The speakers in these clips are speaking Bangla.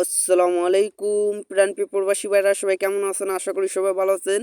আসসালামু আলাইকুম প্রাণপ্রিয় প্রবাসী ভাইরা সবাই কেমন আছেন? আশা করি সবাই ভালো আছেন।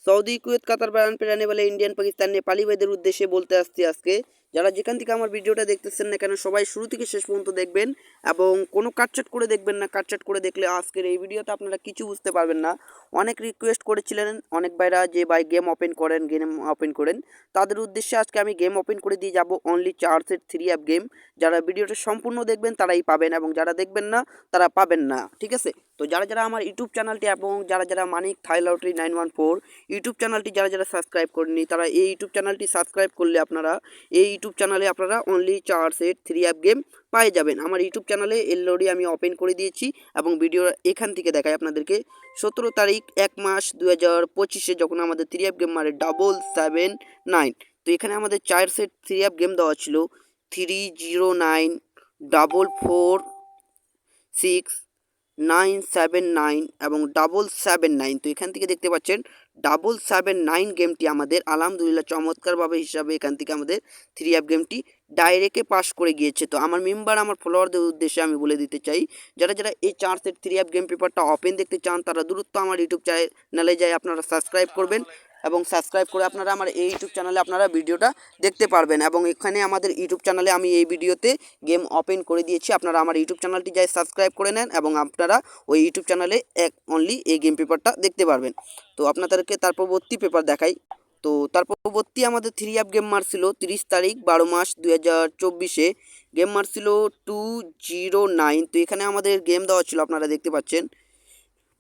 সৌদি, কুয়েত, কাতার, বাহরাইন, নেপালে ইন্ডিয়ান, পাকিস্তান, নেপালি ভাইদের উদ্দেশ্যে বলতে আসছি আজকে যারা যেখান থেকে আমার ভিডিওটা দেখতেছেন না কেন সবাই শুরু থেকে শেষ পর্যন্ত দেখবেন এবং কোনো কাটছাট করে দেখবেন না। কাটছাট করে দেখলে আজকের এই ভিডিওতে আপনারা কিছু বুঝতে পারবেন না। অনেক রিকোয়েস্ট করেছিলেন অনেক ভাইরা যে ভাই গেম ওপেন করেন, গেম ওপেন করেন। তাদের উদ্দেশ্যে আজকে আমি গেম ওপেন করে দিয়ে যাব অনলি 4 সেট 3 অ্যাপ গেম। যারা ভিডিওটা সম্পূর্ণ দেখবেন তারাই পাবেন এবং যারা দেখবেন না তারা পাবেন না, ঠিক আছে? তো যারা যারা আমার ইউটিউব চ্যানেলটি এবং যারা যারা মানিক থাই লটারি 914 ইউটিউব চ্যানেলটি যারা যারা সাবস্ক্রাইব করেননি তারা এই ইউটিউব চ্যানেলটি সাবস্ক্রাইব করলে আপনারা এই ইউটিউব চ্যানেলে আপনারা অনলি 4 সেট 3 অ্যাপ গেম পেয়ে যাবেন। আমার ইউটিউব চ্যানেলে অলরেডি আমি ওপেন করে দিয়েছি এবং ভিডিও এখান থেকে দেখাই আপনাদেরকে। 17 তারিখ 1 মাস 2025-এ যখন আমাদের 3 অ্যাপ গেম মারে 779, তো এখানে আমাদের 4 সেট 3 অ্যাপ গেম দেওয়া ছিল 309 446 979 এবং 779। তো এখান থেকে দেখতে পাচ্ছেন 779 গেমটি আমাদের আলহামদুলিল্লাহ চমৎকারভাবে হিসাবে এখান থেকে আমাদের 3 অ্যাপ গেমটি ডাইরেক্টে পাস করে গিয়েছে। তো আমার মেম্বার আমার ফলোয়ারদের উদ্দেশ্যে আমি বলে দিতে চাই, যারা যারা এই 4 সেট 3 অ্যাপ গেম পেপারটা ওপেন দেখতে চান তারা দ্রুত আমার ইউটিউব চ্যানেলে যাই আপনারা সাবস্ক্রাইব করবেন এবং সাবস্ক্রাইব করে আপনারা আমার এই ইউটিউব চ্যানেলে আপনারা ভিডিওটা দেখতে পারবেন। এবং এখানে আমাদের ইউটিউব চ্যানেলে আমি এই ভিডিওতে গেম ওপেন করে দিয়েছি, আপনারা আমার ইউটিউব চ্যানেলটি যাই সাবস্ক্রাইব করে নেন এবং আপনারা ওই ইউটিউব চ্যানেলে অনলি এই গেম পেপারটা দেখতে পারবেন। তো আপনাদেরকে তার পরবর্তী পেপার দেখাই। তো তার পরবর্তী আমাদের 3 অ্যাপ গেম মারছিল 30 তারিখ 12 মাস 2024-এ গেম মারছিল 209। তো এখানে আমাদের গেম দেওয়া ছিল আপনারা দেখতে পাচ্ছেন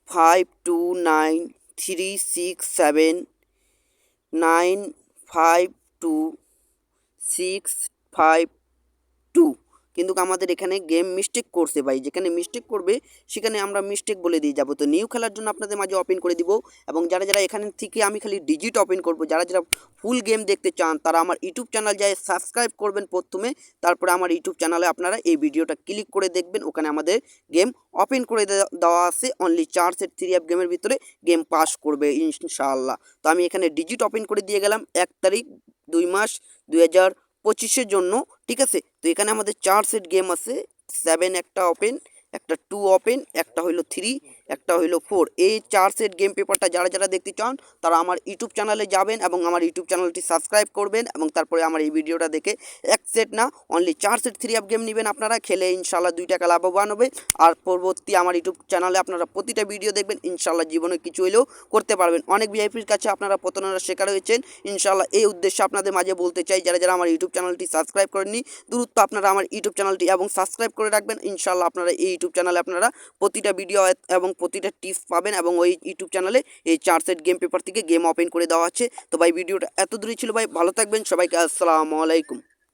529367952652, কিন্তু আমাদের এখানে গেম মিস্টেক করছে ভাই। যেখানে মিস্টেক করবে সেখানে আমরা মিস্টেক বলে দিয়ে যাব। তো নিউ খেলার জন্য আপনাদের মাঝে ওপেন করে দিব এবং যারা যারা এখান থেকে আমি খালি ডিজিট ওপেন করব, যারা যারা ফুল গেম দেখতে চান তারা আমার ইউটিউব চ্যানেল যায় সাবস্ক্রাইব করবেন প্রথমে, তারপরে আমার ইউটিউব চ্যানেলে আপনারা এই ভিডিওটা ক্লিক করে দেখবেন। ওখানে আমাদের গেম ওপেন করে দেওয়া আছে অনলি 4 সেট 3 অ্যাপ গেমের ভিতরে গেম পাস করবে ইনশাআল্লাহ। তো আমি এখানে ডিজিট ওপেন করে দিয়ে গেলাম 1 তারিখ 2 মাস 2025-এর জন্য, ঠিক আছে? তো এখানে আমাদের 4 সেট গেম আছে, 7 একটা ওপেন, একটা 2 ওপেন, একটা হইলো 3, একটা হইলো 4। এই 4 সেট গেম পেপারটা যারা যারা দেখতে চান তারা আমার ইউটিউব চ্যানেলে যাবেন এবং আমার ইউটিউব চ্যানেলটি সাবস্ক্রাইব করবেন এবং তারপরে আমার এই ভিডিওটা দেখে 1 সেট না অনলি 4 সেট 3 অ্যাপ গেম নেবেন। আপনারা খেলে ইনশাআল্লাহ 2 টাকা লাভবান হবে। আর পরবর্তী আমার ইউটিউব চ্যানেলে আপনারা প্রতিটা ভিডিও দেখবেন, ইনশাআল্লাহ জীবনে কিছু হলেও করতে পারবেন। অনেক ভিআইপির কাছে আপনারা প্রতারণার শিকার হয়েছেন, ইনশাআল্লাহ এই উদ্দেশ্যে আপনাদের মাঝে বলতে চাই যারা যারা আমার ইউটিউব চ্যানেলটি সাবস্ক্রাইব করেননি দ্রুত আপনারা আমার ইউটিউব চ্যানেলটি এবং সাবস্ক্রাইব করে রাখবেন। ইনশাআল্লাহ আপনারা এই ইউটিউব চ্যানেলে আপনারা প্রতিটা ভিডিও এবং প্রতিটা টিপস পাবেন এবং ওই ইউটিউব চ্যানেলে এই 4 সেট গেম পেপার থেকে গেম ওপেন করে দেওয়া আছে। তো ভাই ভিডিওটা এত দূরই ছিল ভাই, ভালো থাকবেন সবাইকে, আসসালামু আলাইকুম।